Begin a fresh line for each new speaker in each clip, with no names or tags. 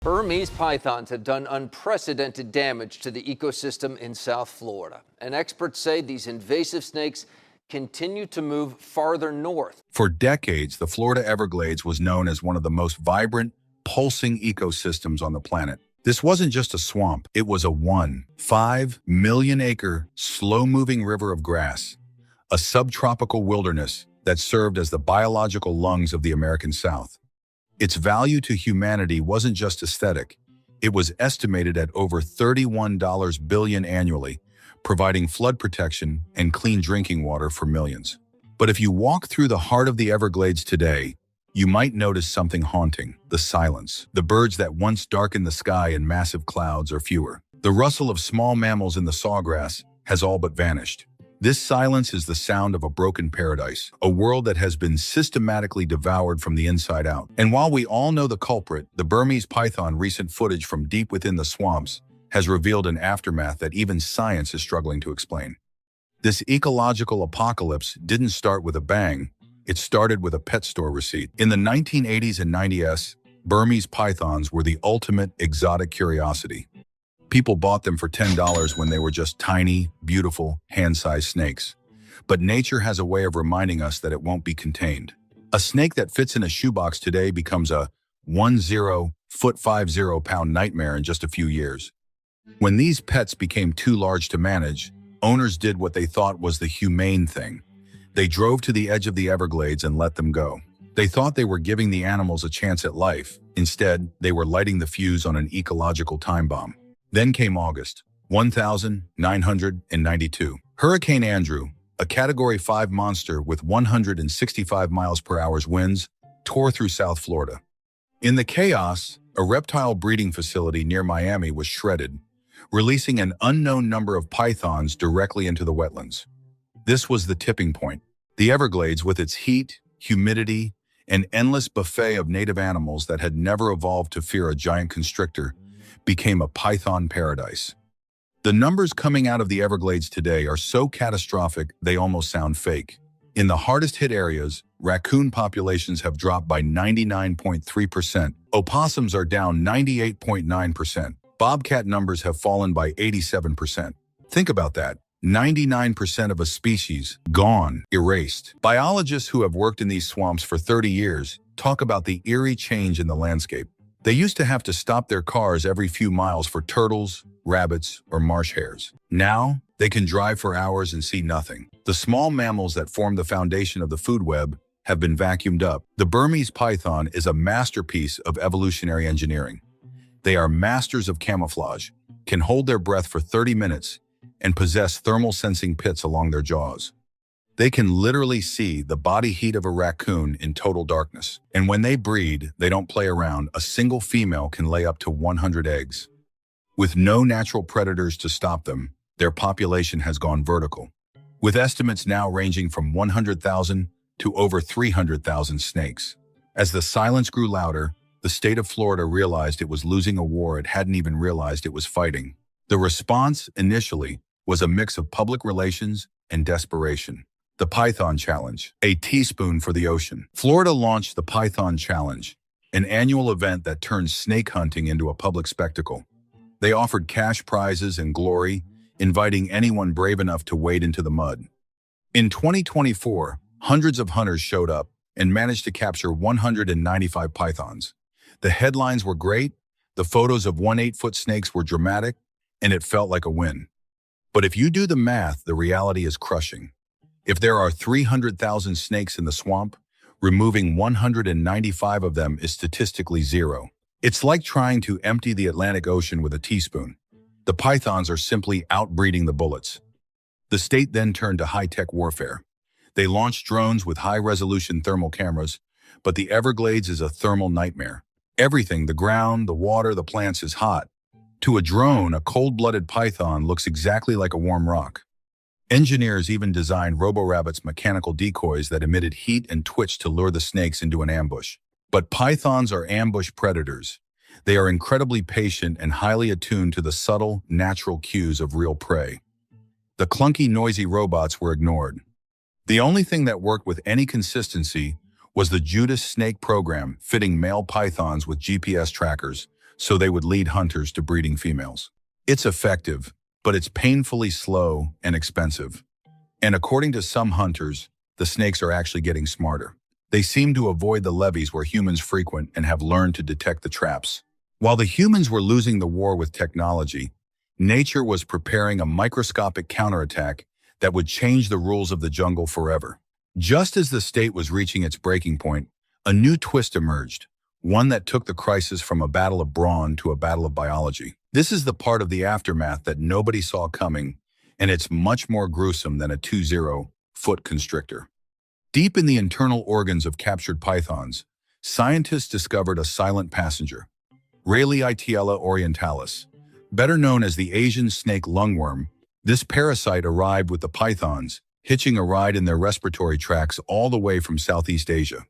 Burmese pythons have done unprecedented damage to the ecosystem in South Florida, and experts say these invasive snakes continue to move farther north.
For decades, the Florida Everglades was known as one of the most vibrant, pulsing ecosystems on the planet. This wasn't just a swamp, it was a 1.5 million acre, slow-moving river of grass, a subtropical wilderness that served as the biological lungs of the American South. Its value to humanity wasn't just aesthetic. It was estimated at over $31 billion annually, providing flood protection and clean drinking water for millions. But if you walk through the heart of the Everglades today, you might notice something haunting: the silence. The birds that once darkened the sky in massive clouds are fewer. The rustle of small mammals in the sawgrass has all but vanished. This silence is the sound of a broken paradise, a world that has been systematically devoured from the inside out. And while we all know the culprit, the Burmese python, recent footage from deep within the swamps has revealed an aftermath that even science is struggling to explain. This ecological apocalypse didn't start with a bang. It started with a pet store receipt. In the 1980s and 90s, Burmese pythons were the ultimate exotic curiosity. People bought them for $10 when they were just tiny, beautiful, hand-sized snakes. But nature has a way of reminding us that it won't be contained. A snake that fits in a shoebox today becomes a 10-foot 50-pound nightmare in just a few years. When these pets became too large to manage, owners did what they thought was the humane thing. They drove to the edge of the Everglades and let them go. They thought they were giving the animals a chance at life. Instead, they were lighting the fuse on an ecological time bomb. Then came August, 1992. Hurricane Andrew, a Category 5 monster with 165 miles per hour winds, tore through South Florida. In the chaos, a reptile breeding facility near Miami was shredded, releasing an unknown number of pythons directly into the wetlands. This was the tipping point. The Everglades, with its heat, humidity, and endless buffet of native animals that had never evolved to fear a giant constrictor, became a python paradise. The numbers coming out of the Everglades today are so catastrophic they almost sound fake. In the hardest hit areas, raccoon populations have dropped by 99.3%. Opossums are down 98.9%. Bobcat numbers have fallen by 87%. Think about that. 99% of a species gone, erased. Biologists who have worked in these swamps for 30 years talk about the eerie change in the landscape. They used to have to stop their cars every few miles for turtles, rabbits, or marsh hares. Now, they can drive for hours and see nothing. The small mammals that form the foundation of the food web have been vacuumed up. The Burmese python is a masterpiece of evolutionary engineering. They are masters of camouflage, can hold their breath for 30 minutes, and possess thermal sensing pits along their jaws. They can literally see the body heat of a raccoon in total darkness. And when they breed, they don't play around. A single female can lay up to 100 eggs. With no natural predators to stop them, their population has gone vertical, with estimates now ranging from 100,000 to over 300,000 snakes. As the silence grew louder, the state of Florida realized it was losing a war it hadn't even realized it was fighting. The response, initially, was a mix of public relations and desperation. The Python Challenge, a teaspoon for the ocean. Florida launched the Python Challenge, an annual event that turns snake hunting into a public spectacle. They offered cash prizes and glory, inviting anyone brave enough to wade into the mud. In 2024, hundreds of hunters showed up and managed to capture 195 pythons. The headlines were great, the photos of 8-foot snakes were dramatic, and it felt like a win. But if you do the math, the reality is crushing. If there are 300,000 snakes in the swamp, removing 195 of them is statistically zero. It's like trying to empty the Atlantic Ocean with a teaspoon. The pythons are simply outbreeding the bullets. The state then turned to high-tech warfare. They launched drones with high-resolution thermal cameras, but the Everglades is a thermal nightmare. Everything, the ground, the water, the plants, is hot. To a drone, a cold-blooded python looks exactly like a warm rock. Engineers even designed robo-rabbits' mechanical decoys that emitted heat and twitch to lure the snakes into an ambush. But pythons are ambush predators. They are incredibly patient and highly attuned to the subtle, natural cues of real prey. The clunky, noisy robots were ignored. The only thing that worked with any consistency was the Judas snake program, fitting male pythons with GPS trackers so they would lead hunters to breeding females. It's effective, but it's painfully slow and expensive. And according to some hunters, the snakes are actually getting smarter. They seem to avoid the levees where humans frequent and have learned to detect the traps. While the humans were losing the war with technology, nature was preparing a microscopic counterattack that would change the rules of the jungle forever. Just as the state was reaching its breaking point, a new twist emerged, one that took the crisis from a battle of brawn to a battle of biology. This is the part of the aftermath that nobody saw coming, and it's much more gruesome than a 20-foot constrictor. Deep in the internal organs of captured pythons, scientists discovered a silent passenger, Reintroducing orientalis. Better known as the Asian snake lungworm, this parasite arrived with the pythons, hitching a ride in their respiratory tracts all the way from Southeast Asia.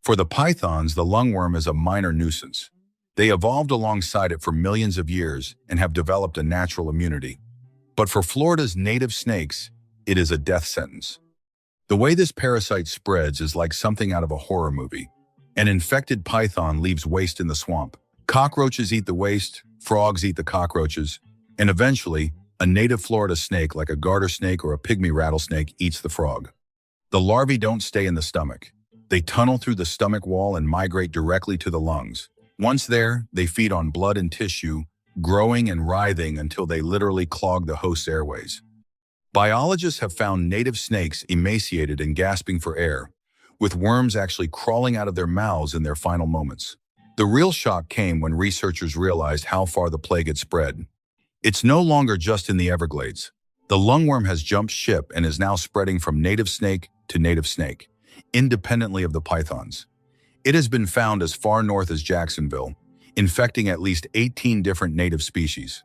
For the pythons, the lungworm is a minor nuisance. They evolved alongside it for millions of years and have developed a natural immunity. But for Florida's native snakes, it is a death sentence. The way this parasite spreads is like something out of a horror movie. An infected python leaves waste in the swamp. Cockroaches eat the waste, frogs eat the cockroaches, and eventually, a native Florida snake like a garter snake or a pygmy rattlesnake eats the frog. The larvae don't stay in the stomach. They tunnel through the stomach wall and migrate directly to the lungs. Once there, they feed on blood and tissue, growing and writhing until they literally clog the host's airways. Biologists have found native snakes emaciated and gasping for air, with worms actually crawling out of their mouths in their final moments. The real shock came when researchers realized how far the plague had spread. It's no longer just in the Everglades. The lungworm has jumped ship and is now spreading from native snake to native snake, independently of the pythons. It has been found as far north as Jacksonville, infecting at least 18 different native species.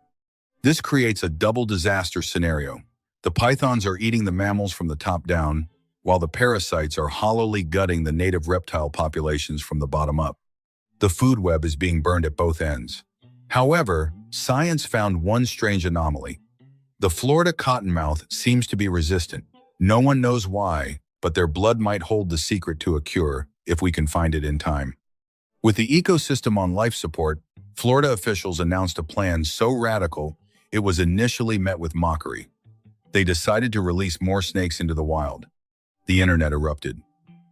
This creates a double disaster scenario. The pythons are eating the mammals from the top down, while the parasites are hollowly gutting the native reptile populations from the bottom up. The food web is being burned at both ends. However, science found one strange anomaly. The Florida cottonmouth seems to be resistant. No one knows why, but their blood might hold the secret to a cure if we can find it in time. With the ecosystem on life support, Florida officials announced a plan so radical it was initially met with mockery. They decided to release more snakes into the wild. The internet erupted.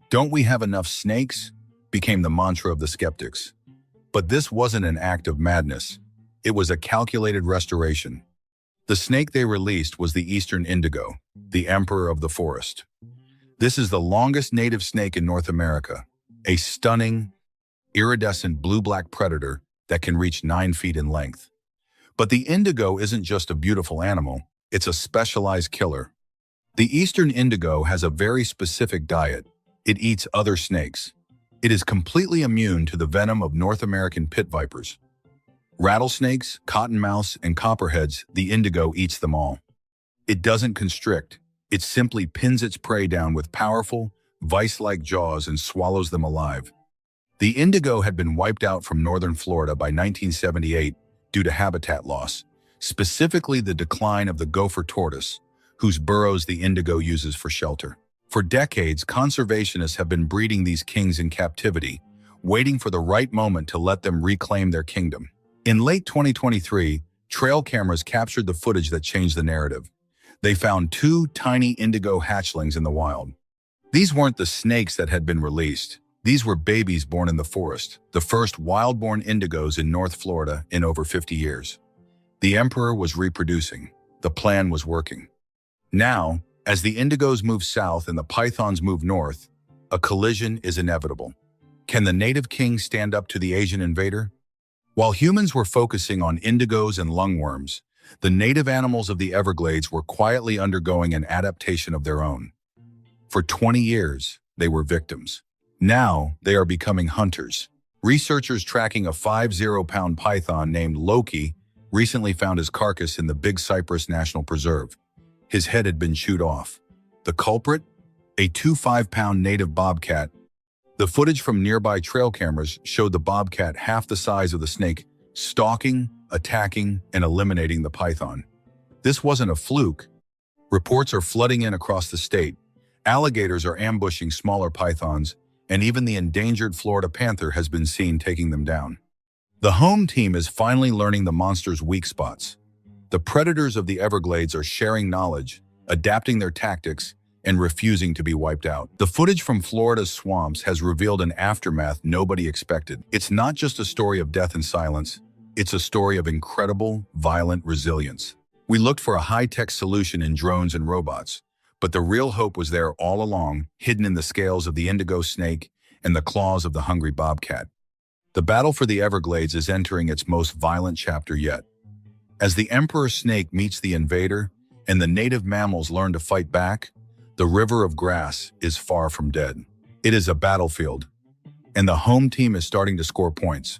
"Don't we have enough snakes?" became the mantra of the skeptics. But this wasn't an act of madness. It was a calculated restoration. The snake they released was the eastern indigo, the emperor of the forest. This is the longest native snake in North America, a stunning, iridescent blue-black predator that can reach 9 feet in length. But the indigo isn't just a beautiful animal, it's a specialized killer. The eastern indigo has a very specific diet. It eats other snakes. It is completely immune to the venom of North American pit vipers. Rattlesnakes, cottonmouths, and copperheads, the indigo eats them all. It doesn't constrict. It simply pins its prey down with powerful, vice-like jaws and swallows them alive. The indigo had been wiped out from northern Florida by 1978 due to habitat loss, specifically the decline of the gopher tortoise, whose burrows the indigo uses for shelter. For decades, conservationists have been breeding these kings in captivity, waiting for the right moment to let them reclaim their kingdom. In late 2023, trail cameras captured the footage that changed the narrative. They found 2 tiny indigo hatchlings in the wild. These weren't the snakes that had been released. These were babies born in the forest, the first wild-born indigos in North Florida in over 50 years. The emperor was reproducing. The plan was working. Now, as the indigos move south and the pythons move north, a collision is inevitable. Can the native king stand up to the Asian invader? While humans were focusing on indigos and lungworms, the native animals of the Everglades were quietly undergoing an adaptation of their own. For 20 years, they were victims. Now, they are becoming hunters. Researchers tracking a 50-pound python named Loki recently found his carcass in the Big Cypress National Preserve. His head had been chewed off. The culprit? A 25-pound native bobcat. The footage from nearby trail cameras showed the bobcat half the size of the snake, stalking, attacking, and eliminating the python. This wasn't a fluke. Reports are flooding in across the state. Alligators are ambushing smaller pythons, and even the endangered Florida panther has been seen taking them down. The home team is finally learning the monster's weak spots. The predators of the Everglades are sharing knowledge, adapting their tactics, and refusing to be wiped out. The footage from Florida's swamps has revealed an aftermath nobody expected. It's not just a story of death and silence, it's a story of incredible, violent resilience. We looked for a high-tech solution in drones and robots, but the real hope was there all along, hidden in the scales of the indigo snake and the claws of the hungry bobcat. The battle for the Everglades is entering its most violent chapter yet. As the emperor snake meets the invader and the native mammals learn to fight back, the river of grass is far from dead. It is a battlefield, and the home team is starting to score points.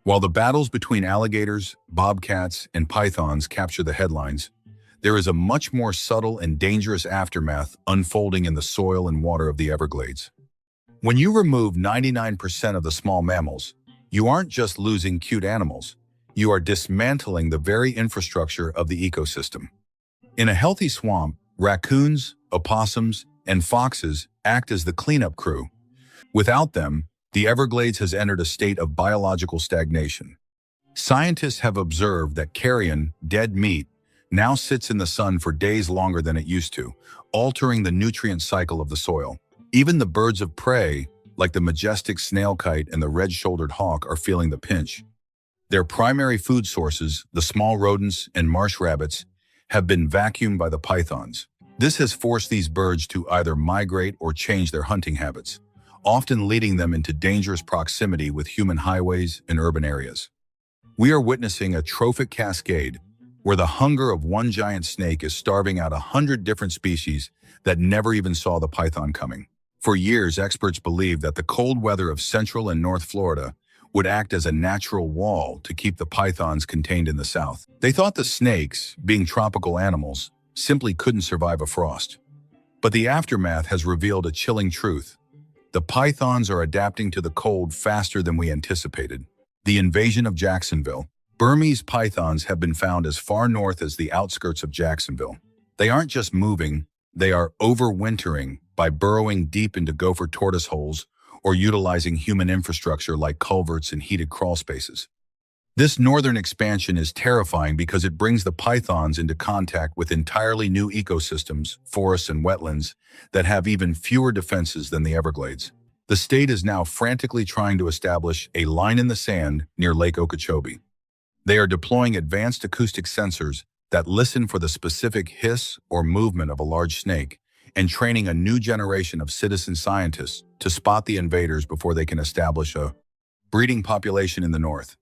While the battles between alligators, bobcats, and pythons capture the headlines, there is a much more subtle and dangerous aftermath unfolding in the soil and water of the Everglades. When you remove 99% of the small mammals, you aren't just losing cute animals, you are dismantling the very infrastructure of the ecosystem. In a healthy swamp, raccoons, opossums, and foxes act as the cleanup crew. Without them, the Everglades has entered a state of biological stagnation. Scientists have observed that carrion, dead meat, now sits in the sun for days longer than it used to, altering the nutrient cycle of the soil. Even the birds of prey, like the majestic snailkite and the red-shouldered hawk, are feeling the pinch. Their primary food sources, the small rodents and marsh rabbits, have been vacuumed by the pythons. This has forced these birds to either migrate or change their hunting habits, often leading them into dangerous proximity with human highways and urban areas. We are witnessing a trophic cascade, where the hunger of one giant snake is starving out 100 different species that never even saw the python coming. For years, experts believed that the cold weather of Central and North Florida would act as a natural wall to keep the pythons contained in the south. They thought the snakes, being tropical animals, simply couldn't survive a frost. But the aftermath has revealed a chilling truth. The pythons are adapting to the cold faster than we anticipated. The invasion of Jacksonville. Burmese pythons have been found as far north as the outskirts of Jacksonville. They aren't just moving, they are overwintering by burrowing deep into gopher tortoise holes or utilizing human infrastructure like culverts and heated crawl spaces. This northern expansion is terrifying because it brings the pythons into contact with entirely new ecosystems, forests and wetlands that have even fewer defenses than the Everglades. The state is now frantically trying to establish a line in the sand near Lake Okeechobee. They are deploying advanced acoustic sensors that listen for the specific hiss or movement of a large snake, and training a new generation of citizen scientists to spot the invaders before they can establish a breeding population in the north.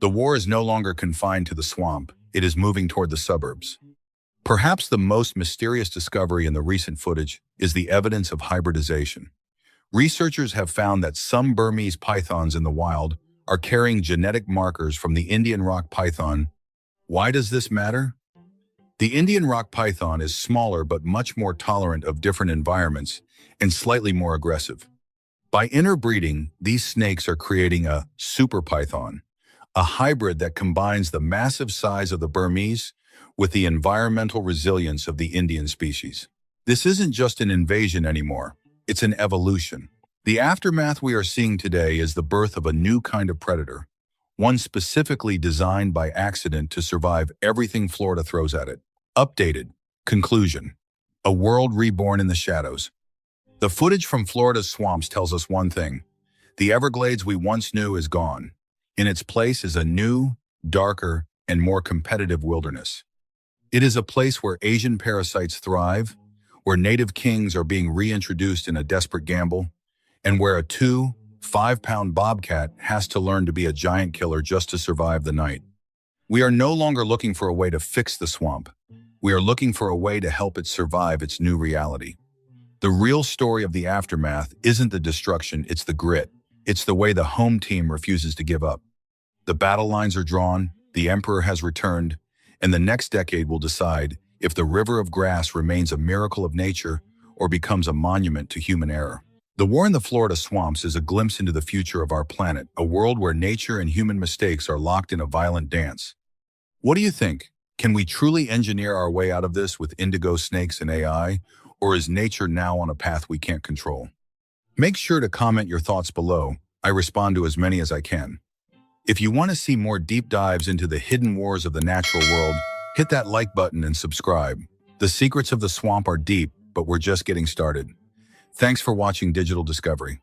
The war is no longer confined to the swamp, it is moving toward the suburbs. Perhaps the most mysterious discovery in the recent footage is the evidence of hybridization. Researchers have found that some Burmese pythons in the wild are carrying genetic markers from the Indian rock python. Why does this matter? The Indian rock python is smaller but much more tolerant of different environments and slightly more aggressive. By interbreeding, these snakes are creating a super python, a hybrid that combines the massive size of the Burmese with the environmental resilience of the Indian species. This isn't just an invasion anymore, it's an evolution. The aftermath we are seeing today is the birth of a new kind of predator, one specifically designed by accident to survive everything Florida throws at it. Updated. Conclusion. A world reborn in the shadows. The footage from Florida's swamps tells us one thing. The Everglades we once knew is gone. In its place is a new, darker, and more competitive wilderness. It is a place where Asian parasites thrive, where native kings are being reintroduced in a desperate gamble, and where a 5-pound bobcat has to learn to be a giant killer just to survive the night. We are no longer looking for a way to fix the swamp. We are looking for a way to help it survive its new reality. The real story of the aftermath isn't the destruction, it's the grit. It's the way the home team refuses to give up. The battle lines are drawn, the emperor has returned, and the next decade will decide if the river of grass remains a miracle of nature or becomes a monument to human error. The war in the Florida swamps is a glimpse into the future of our planet, a world where nature and human mistakes are locked in a violent dance. What do you think? Can we truly engineer our way out of this with indigo snakes and AI, or is nature now on a path we can't control? Make sure to comment your thoughts below. I respond to as many as I can. If you want to see more deep dives into the hidden wars of the natural world, hit that like button and subscribe. The secrets of the swamp are deep, but we're just getting started. Thanks for watching Digital Discovery.